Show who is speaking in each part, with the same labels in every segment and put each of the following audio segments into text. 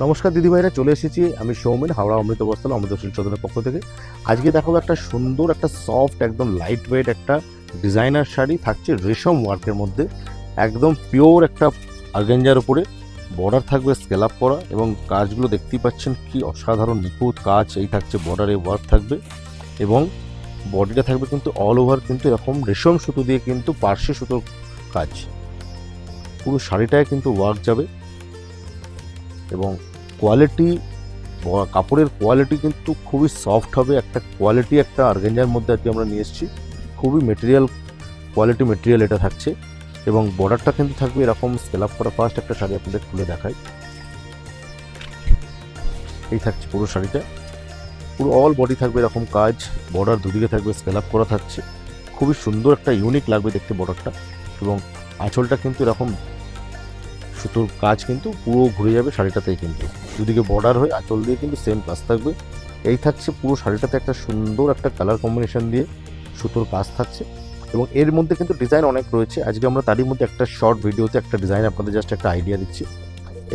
Speaker 1: নমস্কার দিদিভাইরা, চলে এসেছি আমি সৌমেন, হাওড়া অমৃত বস্ত্রালয় অমৃত শিল্প সদনের পক্ষ থেকে। আজকে দেখাবো একটা সুন্দর, একটা সফট, একদম লাইট ওয়েট একটা ডিজাইনার শাড়ি থাকছে রেশম ওয়ার্কের মধ্যে। একদম পিওর একটা অর্গানজার উপরে বর্ডার থাকবে স্কেলাপ করা, এবং কাজগুলো দেখতেই পাচ্ছেন কি অসাধারণ নিখুঁত কাজ। এই থাকছে বর্ডারে ওয়ার্ক থাকবে, এবং বডিটা থাকবে কিন্তু অল ওভার কিন্তু এরকম রেশম সুতো দিয়ে কিন্তু পার্শ্বে সুতোর কাজ। পুরো শাড়িটায় কিন্তু ওয়ার্ক যাবে, এবং কোয়ালিটি, কাপড়ের কোয়ালিটি কিন্তু খুবই সফট হবে। একটা কোয়ালিটি একটা অর্গানজার মধ্যে আজকে আমরা নিয়ে এসেছি, খুবই কোয়ালিটি মেটেরিয়াল এটা থাকছে। এবং বর্ডারটা কিন্তু থাকবে এরকম স্কেলাপ করা। ফার্স্ট একটা শাড়ি আপনাদের খুলে দেখাই। এই থাকছে পুরো শাড়িটা, পুরো অল বডি থাকবে এরকম কাজ, বর্ডার দুদিকে থাকবে স্কেলাপ করা থাকছে। খুবই সুন্দর একটা ইউনিক লাগবে দেখতে বর্ডারটা, এবং আঁচলটা কিন্তু এরকম সুতোর কাজ কিন্তু পুরো ঘুরে যাবে শাড়িটাতেই, কিন্তু দুদিকে বর্ডার হয়ে আঁচল দিয়ে কিন্তু সেম কাজ থাকবে। এই থাকছে পুরো শাড়িটাতে একটা সুন্দর একটা কালার কম্বিনেশন দিয়ে সুতোর কাজ থাকছে, এবং এর মধ্যে কিন্তু ডিজাইন অনেক রয়েছে। আজকে আমরা তারই মধ্যে একটা শর্ট ভিডিওতে একটা ডিজাইন আপনাদের জাস্ট একটা আইডিয়া দিচ্ছি।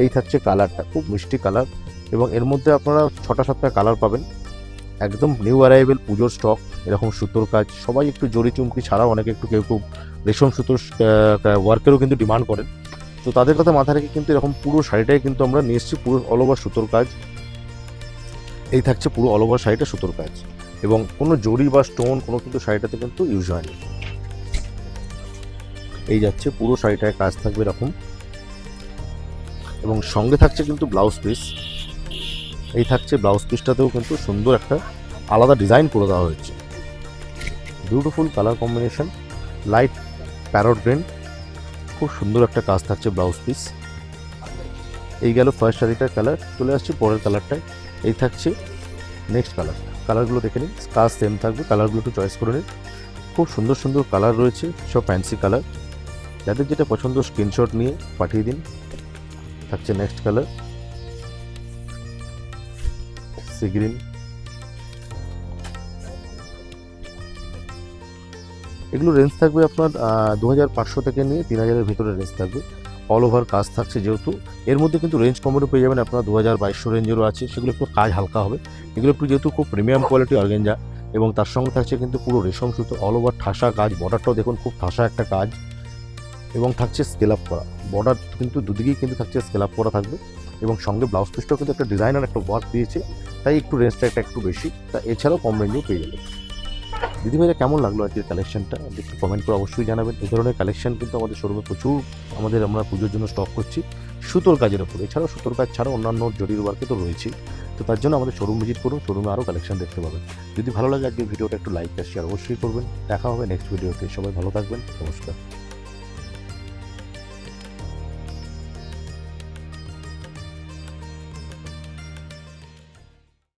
Speaker 1: এই থাকছে কালারটা, খুব মিষ্টি কালার, এবং এর মধ্যে আপনারা 6টা-7টা কালার পাবেন। একদম নিউ অ্যারাইভেল, পুজোর স্টক। এরকম সুতোর কাজ সবাই একটু জরি চুমকি ছাড়াও অনেকে একটু কেউ রেশম সুতোর ওয়ার্কেরও কিন্তু ডিমান্ড করেন। তো তাদের কথা মাথায় রেখে কিন্তু এরকম পুরো শাড়িটাই কিন্তু আমরা নিয়ে এসেছি পুরো অল ওভার সুতোর কাজ। এই থাকছে পুরো অল ওভার শাড়িটা সুতোর কাজ, এবং কোনো জরি বা স্টোন কোনো কিন্তু শাড়িটাতে কিন্তু ইউজ হয়নি। এই যাচ্ছে পুরো শাড়িটায় কাজ থাকবে এরকম, এবং সঙ্গে থাকছে কিন্তু ব্লাউজ পিস। এই থাকছে ব্লাউজ পিসটাতেও কিন্তু সুন্দর একটা আলাদা ডিজাইন করে দেওয়া হয়েছে। Beautiful colour combination, light parrot green, খুব সুন্দর একটা কাজ থাকছে ব্লাউজ পিস। এই গেল ফার্স্ট শাড়িটার কালার। চলে আসছে পরের কালারটায়। এই থাকছে নেক্সট কালার। কালারগুলো দেখে নিন, কাজ সেম থাকবে, কালারগুলো একটু চয়েস করে নিন। খুব সুন্দর সুন্দর কালার রয়েছে, সব ফ্যান্সি কালার। যাদের যেটা পছন্দ স্ক্রিনশট নিয়ে পাঠিয়ে দিন। থাকছে নেক্সট কালার, সি গ্রিন। এগুলো রেঞ্জ থাকবে আপনার 2500 থেকে নিয়ে 3000-এর ভিতরে রেঞ্জ থাকবে। অল ওভার কাজ থাকছে, যেহেতু এর মধ্যে কিন্তু রেঞ্জ কমেরও পেয়ে যাবেন আপনারা। 2200 রেঞ্জেরও আছে, সেগুলো একটু কাজ হালকা হবে। এগুলো একটু যেহেতু খুব প্রিমিয়াম কোয়ালিটি অর্গানজা, এবং তার সঙ্গে থাকছে কিন্তু পুরো রেশম সুতো, অল ওভার ঠাসা কাজ। বর্ডারটাও দেখুন খুব ঠাসা একটা কাজ, এবং থাকছে স্কেলাপ করা। বর্ডার কিন্তু দুদিকেই কিন্তু থাকছে স্কেলাপ করা থাকবে, এবং সঙ্গে ব্লাউজ পিসটাও কিন্তু একটা ডিজাইনার একটা ওয়ার্ক দিয়েছে, তাই একটু রেঞ্জটা একটু বেশি। তা এছাড়াও কম রেঞ্জেও পেয়ে যাবেন। দিদিভাইরা, কেমন লাগলো আজকের কালেকশনটা একটু কমেন্ট করে অবশ্যই জানাবেন। এই ধরনের কালেকশন কিন্তু আমাদের শোরুমে প্রচুর আমরা পুজোর জন্য স্টক করছি সুতোর কাজের উপর। এছাড়াও সুতোর কাজ ছাড়াও অন্যান্য জরির ওয়ার্কে তো রয়েছেই। তো তার জন্য আমাদের শোরুম ভিজিট করুন, শোরুমে আরও কালেকশন দেখতে পাবেন। যদি ভালো লাগে আজকের ভিডিওটা একটু লাইক আর শেয়ার অবশ্যই করবেন। দেখা হবে নেক্সট ভিডিওতে। সবাই ভালো থাকবেন, নমস্কার।